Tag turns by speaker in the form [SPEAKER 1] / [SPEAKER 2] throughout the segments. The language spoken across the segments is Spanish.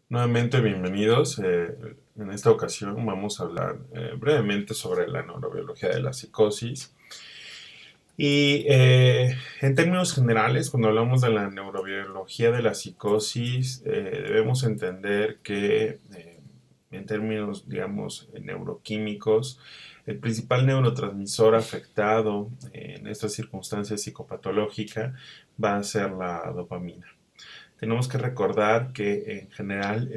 [SPEAKER 1] Nuevamente, bienvenidos. En esta ocasión vamos a hablar brevemente sobre la neurobiología de la psicosis. Y en términos generales, cuando hablamos de la neurobiología de la psicosis, debemos entender que en términos, digamos, neuroquímicos, el principal neurotransmisor afectado en esta circunstancia psicopatológica va a ser la dopamina. Tenemos que recordar que en general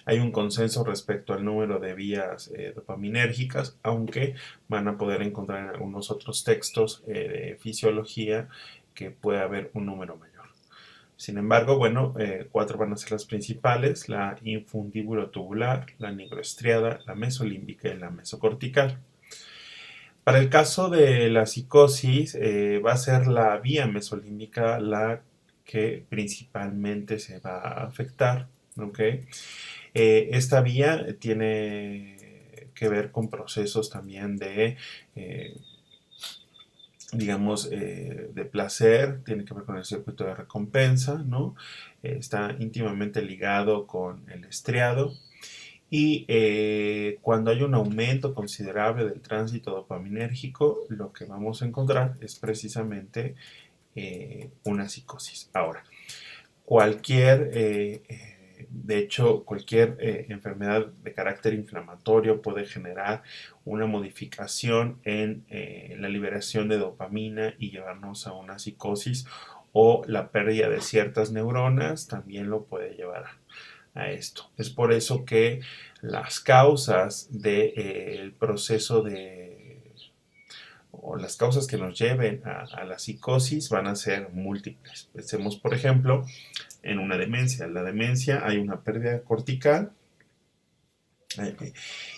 [SPEAKER 1] hay un consenso respecto al número de vías dopaminérgicas, aunque van a poder encontrar en algunos otros textos de fisiología que puede haber un número mayor. Sin embargo, bueno, cuatro van a ser las principales: la infundíbulo-tubular, la nigroestriada, la mesolímbica y la mesocortical. Para el caso de la psicosis, va a ser la vía mesolímbica la que principalmente se va a afectar. ¿Ok? Esta vía tiene que ver con procesos también eh, digamos, de placer, tiene que ver con el circuito de recompensa, ¿no? Está íntimamente ligado con el estriado. Y cuando hay un aumento considerable del tránsito dopaminérgico, lo que vamos a encontrar es precisamente una psicosis. Ahora, de hecho, cualquier enfermedad de carácter inflamatorio puede generar una modificación en la liberación de dopamina y llevarnos a una psicosis, o la pérdida de ciertas neuronas también lo puede llevar a esto. Es por eso que las causas del proceso o las causas que nos lleven a la psicosis van a ser múltiples. Pensemos, por ejemplo, en una demencia. En la demencia hay una pérdida cortical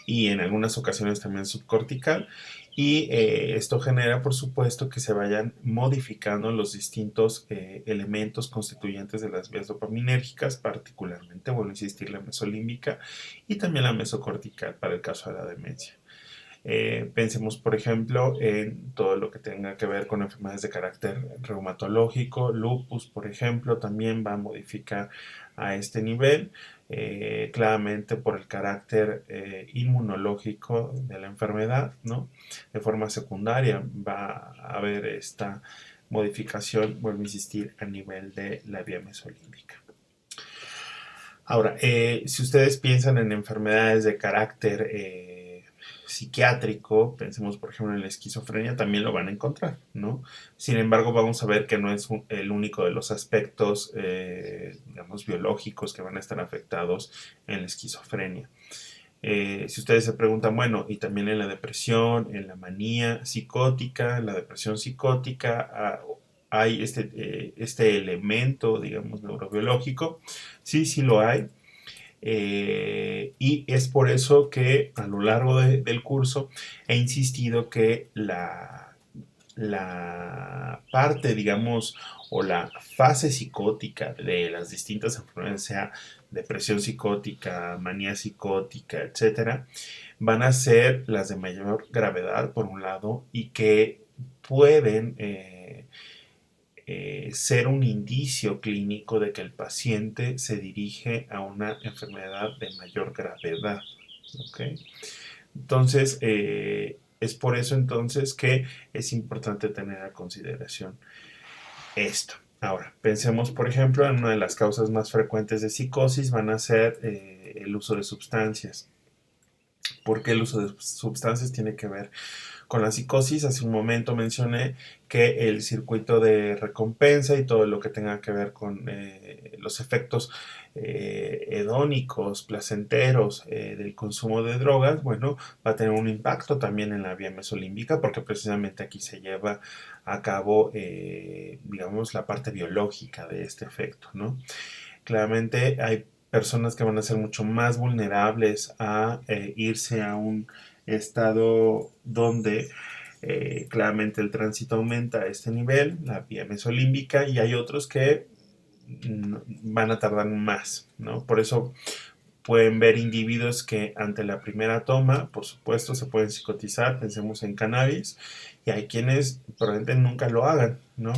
[SPEAKER 1] y en algunas ocasiones también subcortical, y esto genera, por supuesto, que se vayan modificando los distintos elementos constituyentes de las vías dopaminérgicas, particularmente, vuelvo a insistir, la mesolímbica y también la mesocortical para el caso de la demencia. Pensemos, por ejemplo, en todo lo que tenga que ver con enfermedades de carácter reumatológico. Lupus, por ejemplo, también va a modificar a este nivel, claramente por el carácter inmunológico de la enfermedad, ¿no? De forma secundaria va a haber esta modificación, vuelvo a insistir, a nivel de la vía mesolímbica. Ahora, si ustedes piensan en enfermedades de carácter psiquiátrico, pensemos por ejemplo en la esquizofrenia, también lo van a encontrar, ¿no? Sin embargo, vamos a ver que no es el único de los aspectos, digamos, biológicos que van a estar afectados en la esquizofrenia. Si ustedes se preguntan, bueno, y también en la depresión, en la manía psicótica, en la depresión psicótica, hay este elemento, digamos, neurobiológico. Sí, sí lo hay. Y es por eso que a lo largo del curso he insistido que la parte, digamos, o la fase psicótica de las distintas enfermedades, sea depresión psicótica, manía psicótica, etcétera, van a ser las de mayor gravedad, por un lado, y que pueden ser un indicio clínico de que el paciente se dirige a una enfermedad de mayor gravedad. ¿Ok? Entonces, es por eso entonces que es importante tener a consideración esto. Ahora, pensemos, por ejemplo, en una de las causas más frecuentes de psicosis van a ser el uso de sustancias. ¿Por qué el uso de sustancias tiene que ver con la psicosis? Hace un momento mencioné que el circuito de recompensa y todo lo que tenga que ver con los efectos hedónicos, placenteros del consumo de drogas, bueno, va a tener un impacto también en la vía mesolímbica, porque precisamente aquí se lleva a cabo, digamos, la parte biológica de este efecto, ¿no? Claramente hay personas que van a ser mucho más vulnerables a irse a un estado donde claramente el tránsito aumenta a este nivel, la vía mesolímbica, y hay otros que van a tardar más, ¿no? Por eso pueden ver individuos que ante la primera toma, por supuesto, se pueden psicotizar, pensemos en cannabis, y hay quienes probablemente nunca lo hagan, ¿no?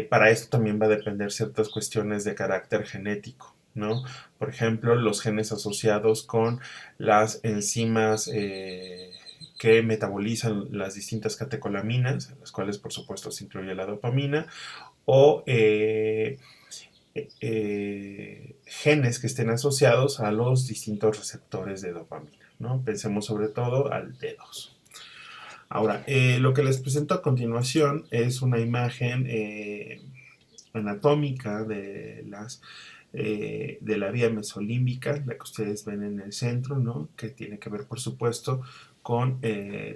[SPEAKER 1] Para esto también va a depender ciertas cuestiones de carácter genético, ¿no? Por ejemplo, los genes asociados con las enzimas que metabolizan las distintas catecolaminas, en las cuales por supuesto se incluye la dopamina, o genes que estén asociados a los distintos receptores de dopamina, ¿no? Pensemos sobre todo al D2. Ahora, lo que les presento a continuación es una imagen anatómica de la vía mesolímbica, la que ustedes ven en el centro, ¿no? Que tiene que ver, por supuesto, con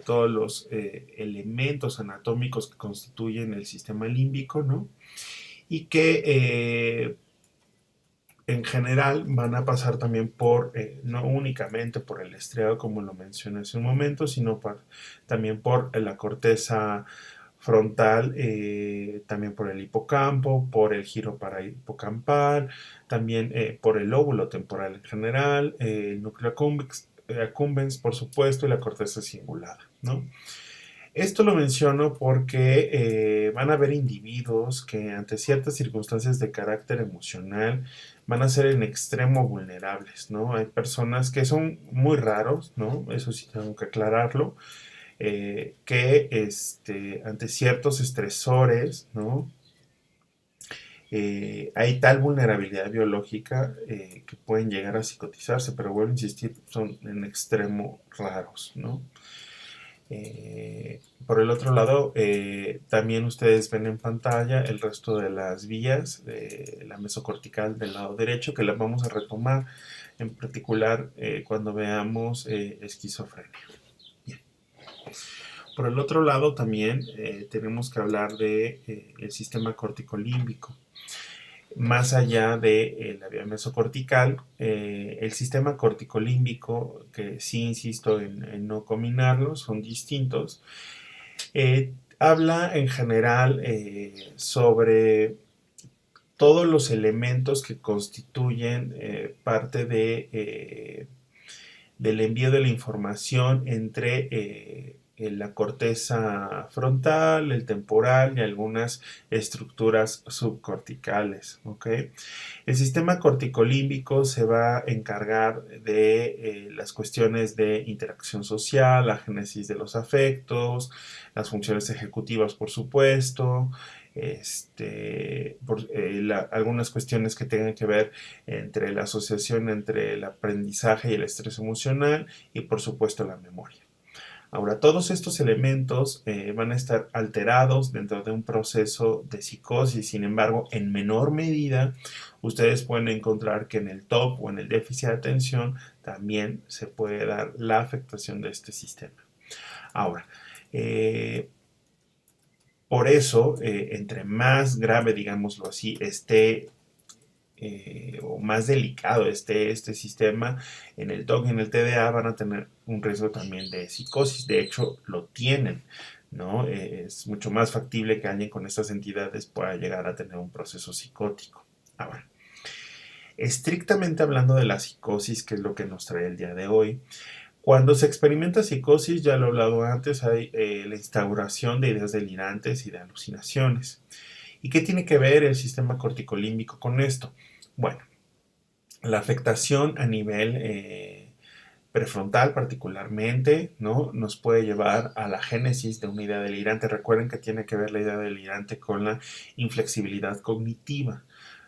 [SPEAKER 1] todos los elementos anatómicos que constituyen el sistema límbico, ¿no? Y que en general van a pasar también por, no únicamente por el estriado como lo mencioné hace un momento, sino también por la corteza frontal, también por el hipocampo, por el giro parahipocampal, también por el lóbulo temporal en general, el núcleo accumbens, por supuesto, y la corteza cingulada, ¿no? Esto lo menciono porque van a haber individuos que ante ciertas circunstancias de carácter emocional van a ser en extremo vulnerables, ¿no? Hay personas que son muy raros, ¿no? Eso sí tengo que aclararlo, que ante ciertos estresores, ¿no? Hay tal vulnerabilidad biológica que pueden llegar a psicotizarse, pero vuelvo a insistir, son en extremo raros, ¿no? Por el otro lado, también ustedes ven en pantalla el resto de las vías de la mesocortical del lado derecho, que las vamos a retomar en particular cuando veamos esquizofrenia. Bien. Por el otro lado, también tenemos que hablar de el sistema corticolímbico. Más allá de la vía mesocortical, el sistema corticolímbico, que sí insisto en no combinarlos, son distintos, habla en general sobre todos los elementos que constituyen parte del envío de la información entre la corteza frontal, el temporal y algunas estructuras subcorticales. ¿Okay? El sistema corticolímbico se va a encargar de las cuestiones de interacción social, la génesis de los afectos, las funciones ejecutivas, por supuesto, algunas cuestiones que tengan que ver entre la asociación entre el aprendizaje y el estrés emocional y, por supuesto, la memoria. Ahora, todos estos elementos van a estar alterados dentro de un proceso de psicosis. Sin embargo, en menor medida, ustedes pueden encontrar que en el TOP o en el déficit de atención también se puede dar la afectación de este sistema. Ahora, por eso, entre más grave, digámoslo así, esté o más delicado este sistema, en el TOC y en el TDA van a tener un riesgo también de psicosis. De hecho, lo tienen, ¿no? Es mucho más factible que alguien con estas entidades pueda llegar a tener un proceso psicótico. Ahora, estrictamente hablando de la psicosis, que es lo que nos trae el día de hoy, cuando se experimenta psicosis, ya lo he hablado antes, hay la instauración de ideas delirantes y de alucinaciones. ¿Y qué tiene que ver el sistema corticolímbico con esto? Bueno, la afectación a nivel prefrontal particularmente, ¿no? Nos puede llevar a la génesis de una idea delirante. Recuerden que tiene que ver la idea delirante con la inflexibilidad cognitiva.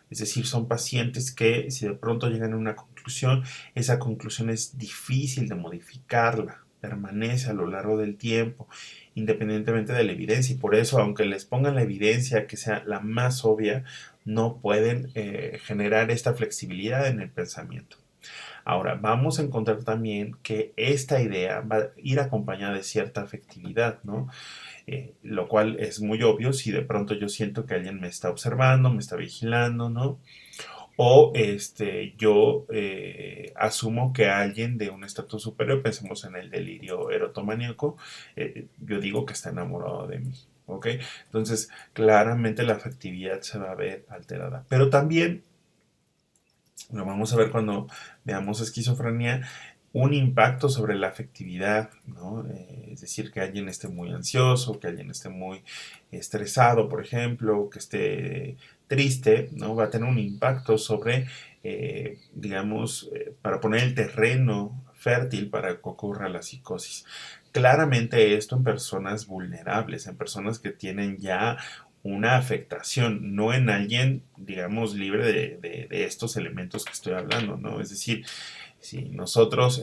[SPEAKER 1] Es decir, son pacientes que si de pronto llegan a una conclusión, esa conclusión es difícil de modificarla, permanece a lo largo del tiempo, independientemente de la evidencia. Y por eso, aunque les pongan la evidencia que sea la más obvia, no pueden generar esta flexibilidad en el pensamiento. Ahora, vamos a encontrar también que esta idea va a ir acompañada de cierta afectividad, ¿no? Lo cual es muy obvio si de pronto yo siento que alguien me está observando, me está vigilando, ¿no? O yo asumo que alguien de un estatus superior, pensemos en el delirio erotomaníaco, yo digo que está enamorado de mí, ¿ok? Entonces, claramente la afectividad se va a ver alterada. Pero también, lo vamos a ver cuando veamos esquizofrenia, un impacto sobre la afectividad, ¿no? Es decir, que alguien esté muy ansioso, que alguien esté muy estresado, por ejemplo, que esté triste, ¿no? Va a tener un impacto sobre, digamos, para poner el terreno fértil para que ocurra la psicosis. Claramente esto en personas vulnerables, en personas que tienen ya una afectación, no en alguien, digamos, libre de estos elementos que estoy hablando, ¿no? Es decir, si nosotros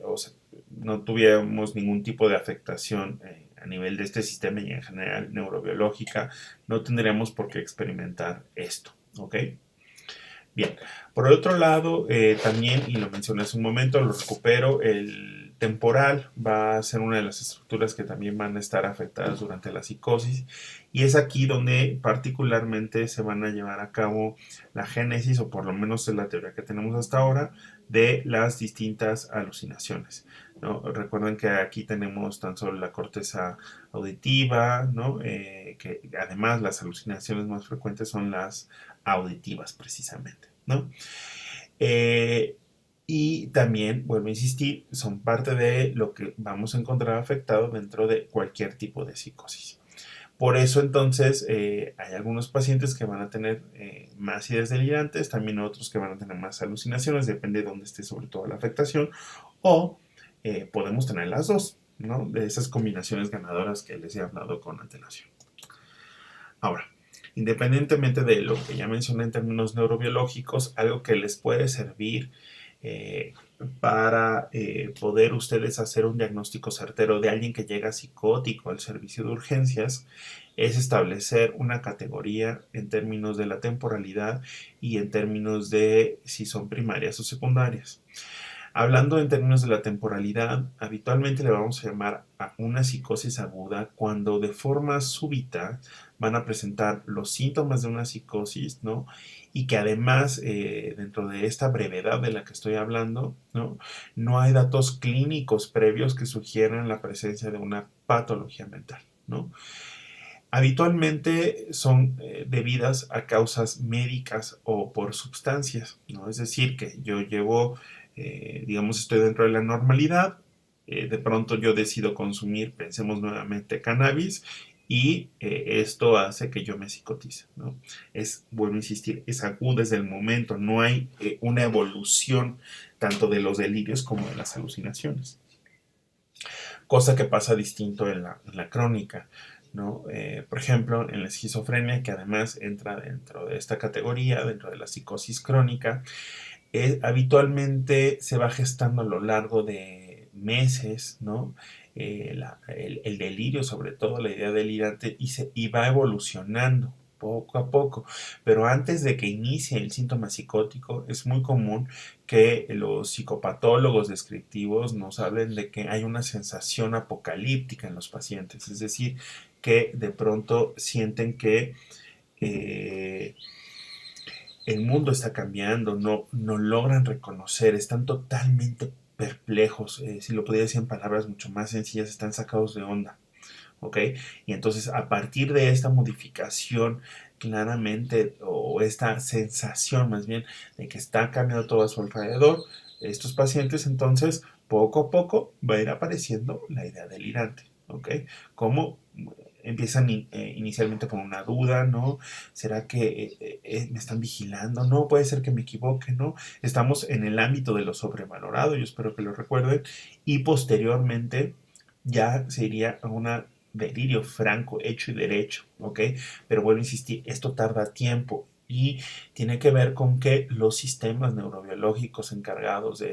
[SPEAKER 1] o sea, no tuviéramos ningún tipo de afectación a nivel de este sistema y en general neurobiológica, no tendríamos por qué experimentar esto, ¿ok? Bien, por el otro lado, también, y lo mencioné hace un momento, lo recupero, el temporal va a ser una de las estructuras que también van a estar afectadas durante la psicosis y es aquí donde particularmente se van a llevar a cabo la génesis, o por lo menos es la teoría que tenemos hasta ahora, de las distintas alucinaciones, ¿no? Recuerden que aquí tenemos tan solo la corteza auditiva, ¿no? Que además las alucinaciones más frecuentes son las auditivas precisamente, ¿no? Eh, y también, vuelvo a insistir, son parte de lo que vamos a encontrar afectado dentro de cualquier tipo de psicosis. Por eso entonces hay algunos pacientes que van a tener más ideas delirantes, también otros que van a tener más alucinaciones, depende de dónde esté sobre todo la afectación, o podemos tener las dos, ¿no? De esas combinaciones ganadoras que les he hablado con antelación. Ahora, independientemente de lo que ya mencioné en términos neurobiológicos, algo que les puede servir eh, para poder ustedes hacer un diagnóstico certero de alguien que llega psicótico al servicio de urgencias es establecer una categoría en términos de la temporalidad y en términos de si son primarias o secundarias. Hablando en términos de la temporalidad, habitualmente le vamos a llamar a una psicosis aguda cuando de forma súbita van a presentar los síntomas de una psicosis, ¿no? Y que además, dentro de esta brevedad de la que estoy hablando, ¿no? No hay datos clínicos previos que sugieran la presencia de una patología mental, ¿no? Habitualmente son debidas a causas médicas o por sustancias, ¿no? Es decir, que yo llevo, digamos, estoy dentro de la normalidad, de pronto yo decido consumir, pensemos nuevamente, cannabis y esto hace que yo me psicotice, ¿no? Vuelvo a insistir, es agudo desde el momento, no hay una evolución tanto de los delirios como de las alucinaciones, cosa que pasa distinto en la crónica, ¿no? Por ejemplo, en la esquizofrenia, que además entra dentro de esta categoría, dentro de la psicosis crónica, habitualmente se va gestando a lo largo de meses, ¿no? El delirio, sobre todo la idea delirante, y va evolucionando poco a poco. Pero antes de que inicie el síntoma psicótico, es muy común que los psicopatólogos descriptivos nos hablen de que hay una sensación apocalíptica en los pacientes, es decir, que de pronto sienten que eh, el mundo está cambiando, no logran reconocer, están totalmente perplejos, si lo podría decir en palabras mucho más sencillas, están sacados de onda, ¿ok? Y entonces a partir de esta modificación claramente, o esta sensación más bien, de que está cambiando todo a su alrededor, estos pacientes entonces poco a poco va a ir apareciendo la idea delirante, ¿ok? Como empiezan inicialmente con una duda, ¿no? ¿Será que me están vigilando? No, puede ser que me equivoque, ¿no? Estamos en el ámbito de lo sobrevalorado, yo espero que lo recuerden, y posteriormente ya se iría a un delirio franco, hecho y derecho, ¿ok? Pero vuelvo a insistir, esto tarda tiempo y tiene que ver con que los sistemas neurobiológicos encargados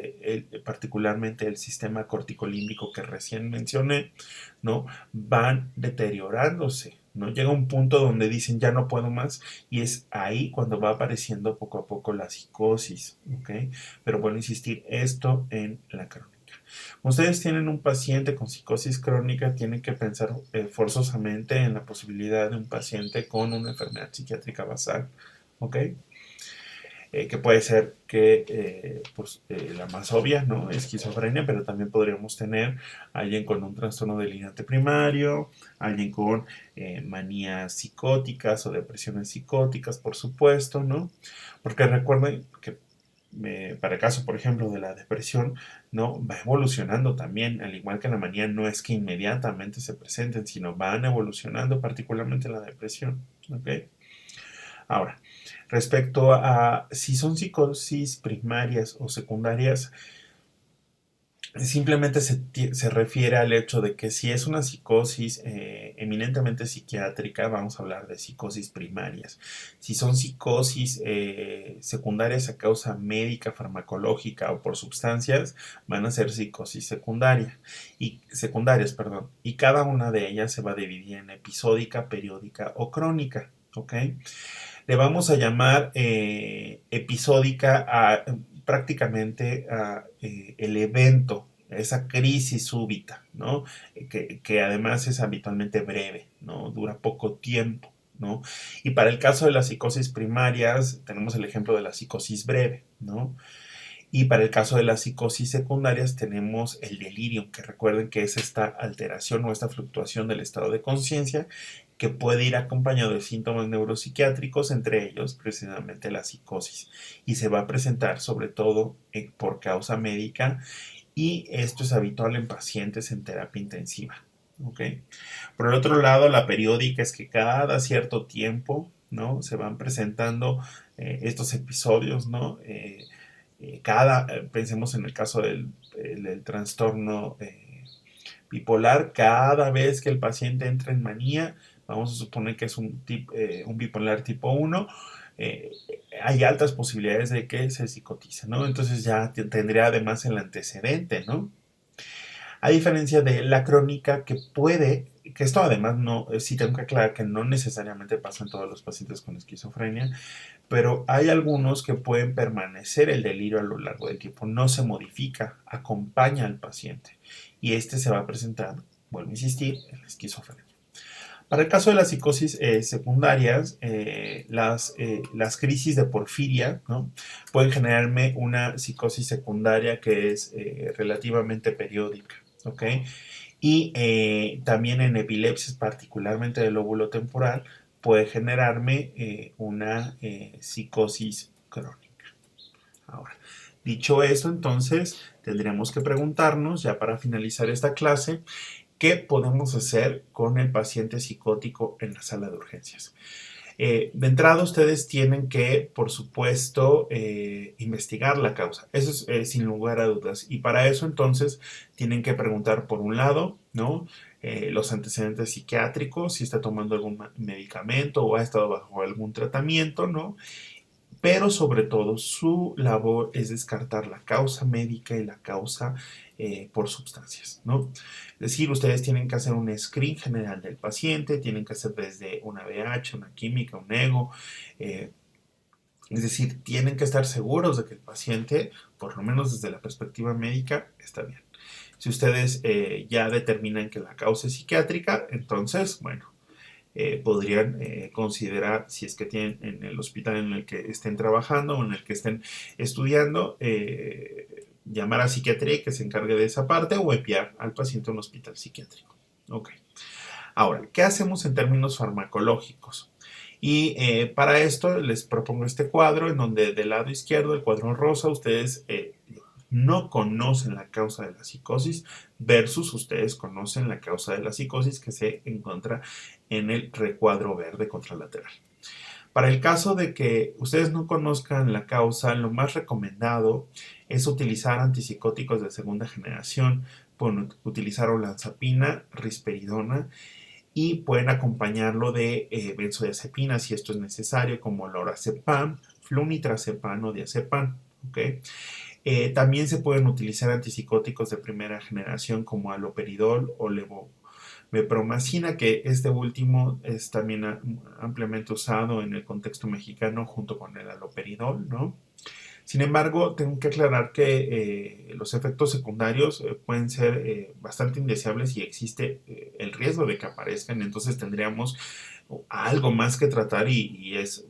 [SPEAKER 1] particularmente el sistema corticolímbico que recién mencioné, ¿no? Van deteriorándose, ¿no? Llega un punto donde dicen ya no puedo más y es ahí cuando va apareciendo poco a poco la psicosis, ¿ok? Pero bueno, insistir, esto en la crónica. Ustedes tienen un paciente con psicosis crónica, tienen que pensar forzosamente en la posibilidad de un paciente con una enfermedad psiquiátrica basal, ¿ok? Que puede ser que pues, la más obvia, ¿no? Esquizofrenia, pero también podríamos tener alguien con un trastorno delirante primario, alguien con manías psicóticas o depresiones psicóticas, por supuesto, ¿no? Porque recuerden que para el caso, por ejemplo, de la depresión, ¿no? Va evolucionando también, al igual que la manía, no es que inmediatamente se presenten, sino van evolucionando, particularmente la depresión, ¿ok? Ahora, respecto a si son psicosis primarias o secundarias, simplemente se refiere al hecho de que si es una psicosis eminentemente psiquiátrica, vamos a hablar de psicosis primarias. Si son psicosis secundarias a causa médica, farmacológica o por sustancias, van a ser psicosis secundarias, perdón. Y cada una de ellas se va a dividir en episódica, periódica o crónica. ¿Ok? Le vamos a llamar episódica a prácticamente a, el evento, esa crisis súbita, ¿no? Que además es habitualmente breve, ¿no? Dura poco tiempo, ¿no? Y para el caso de las psicosis primarias, tenemos el ejemplo de la psicosis breve, ¿no? Y para el caso de las psicosis secundarias tenemos el delirio, que recuerden que es esta alteración o esta fluctuación del estado de conciencia que puede ir acompañado de síntomas neuropsiquiátricos, entre ellos precisamente la psicosis. Y se va a presentar sobre todo por causa médica y esto es habitual en pacientes en terapia intensiva. ¿Okay? Por el otro lado, la periódica es que cada cierto tiempo, ¿no? Se van presentando estos episodios, ¿no? Pensemos en el caso del trastorno bipolar, cada vez que el paciente entra en manía, vamos a suponer que es un bipolar tipo 1, eh, hay altas posibilidades de que se psicotice, ¿no? Entonces ya tendría además el antecedente, ¿no? A diferencia de la crónica que esto además no, sí tengo que aclarar que no necesariamente pasa en todos los pacientes con esquizofrenia, pero hay algunos que pueden permanecer el delirio a lo largo del tiempo, no se modifica, acompaña al paciente y este se va a presentar, vuelvo a insistir, en la esquizofrenia. Para el caso de las psicosis secundarias, las crisis de porfiria, ¿no? Pueden generarme una psicosis secundaria que es relativamente periódica. ¿Ok? Y también en epilepsias, particularmente del lóbulo temporal, puede generarme una psicosis crónica. Ahora, dicho esto, entonces tendríamos que preguntarnos, ya para finalizar esta clase, ¿qué podemos hacer con el paciente psicótico en la sala de urgencias? De entrada, ustedes tienen que, por supuesto, investigar la causa. Eso es sin lugar a dudas. Y para eso, entonces, tienen que preguntar, por un lado, ¿no? Los antecedentes psiquiátricos, si está tomando algún medicamento o ha estado bajo algún tratamiento, ¿no? Pero sobre todo su labor es descartar la causa médica y la causa por sustancias, ¿no? Es decir, ustedes tienen que hacer un screen general del paciente, tienen que hacer desde una BH, una química, un ego, eh, es decir, tienen que estar seguros de que el paciente, por lo menos desde la perspectiva médica, está bien. Si ustedes ya determinan que la causa es psiquiátrica, entonces, bueno, podrían considerar, si es que tienen en el hospital en el que estén trabajando o en el que estén estudiando, llamar a psiquiatría y que se encargue de esa parte o enviar al paciente a un hospital psiquiátrico. Ok. Ahora, ¿qué hacemos en términos farmacológicos? Y para esto les propongo este cuadro en donde del lado izquierdo, el cuadro rosa, ustedes no conocen la causa de la psicosis versus ustedes conocen la causa de la psicosis que se encuentra en el recuadro verde contralateral. Para el caso de que ustedes no conozcan la causa, lo más recomendado es utilizar antipsicóticos de segunda generación. Pueden utilizar olanzapina, risperidona y pueden acompañarlo de benzodiazepinas si esto es necesario, como lorazepam, flunitrazepam o diazepam. ¿Okay? También se pueden utilizar antipsicóticos de primera generación como aloperidol o levomepromacina, que este último es también ampliamente usado en el contexto mexicano junto con el aloperidol, ¿no? Sin embargo, tengo que aclarar que los efectos secundarios pueden ser bastante indeseables y existe el riesgo de que aparezcan, entonces tendríamos algo más que tratar y es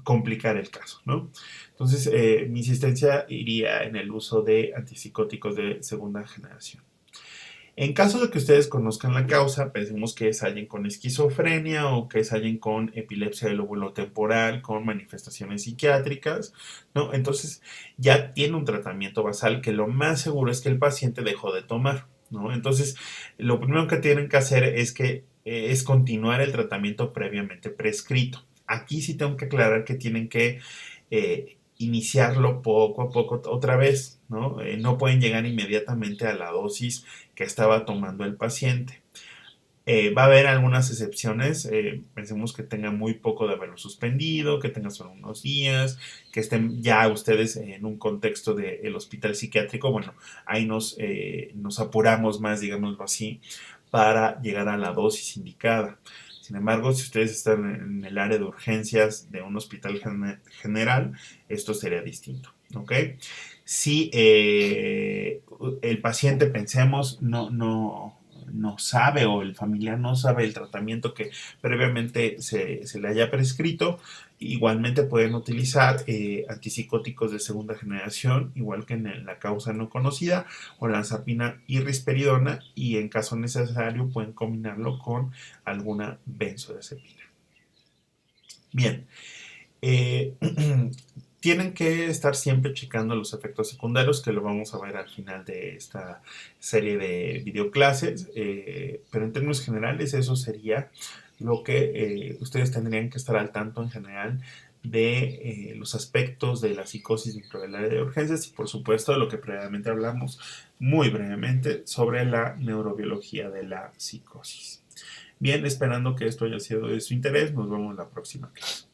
[SPEAKER 1] complicar el caso, ¿no? Entonces, mi insistencia iría en el uso de antipsicóticos de segunda generación. En caso de que ustedes conozcan la causa, pensemos que es alguien con esquizofrenia o que es alguien con epilepsia del lóbulo temporal, con manifestaciones psiquiátricas, ¿no? Entonces ya tiene un tratamiento basal que lo más seguro es que el paciente dejó de tomar, ¿no? Entonces, lo primero que tienen que hacer es continuar el tratamiento previamente prescrito. Aquí sí tengo que aclarar que tienen que iniciarlo poco a poco otra vez, ¿no? No pueden llegar inmediatamente a la dosis que estaba tomando el paciente. Va a haber algunas excepciones, pensemos que tenga muy poco de haberlo suspendido, que tenga solo unos días, que estén ya ustedes en un contexto del hospital psiquiátrico, bueno, ahí nos apuramos más, digámoslo así, para llegar a la dosis indicada. Sin embargo, si ustedes están en el área de urgencias de un hospital general, esto sería distinto, ¿ok? Si el paciente, pensemos, no sabe o el familiar no sabe el tratamiento que previamente se le haya prescrito, igualmente pueden utilizar antipsicóticos de segunda generación, igual que en la causa no conocida, olanzapina y risperidona, y en caso necesario pueden combinarlo con alguna benzodiazepina. Bien, eh, tienen que estar siempre checando los efectos secundarios, que lo vamos a ver al final de esta serie de videoclases, pero en términos generales eso sería lo que ustedes tendrían que estar al tanto en general de los aspectos de la psicosis dentro del área de urgencias y por supuesto de lo que previamente hablamos muy brevemente sobre la neurobiología de la psicosis. Bien, esperando que esto haya sido de su interés, nos vemos en la próxima clase.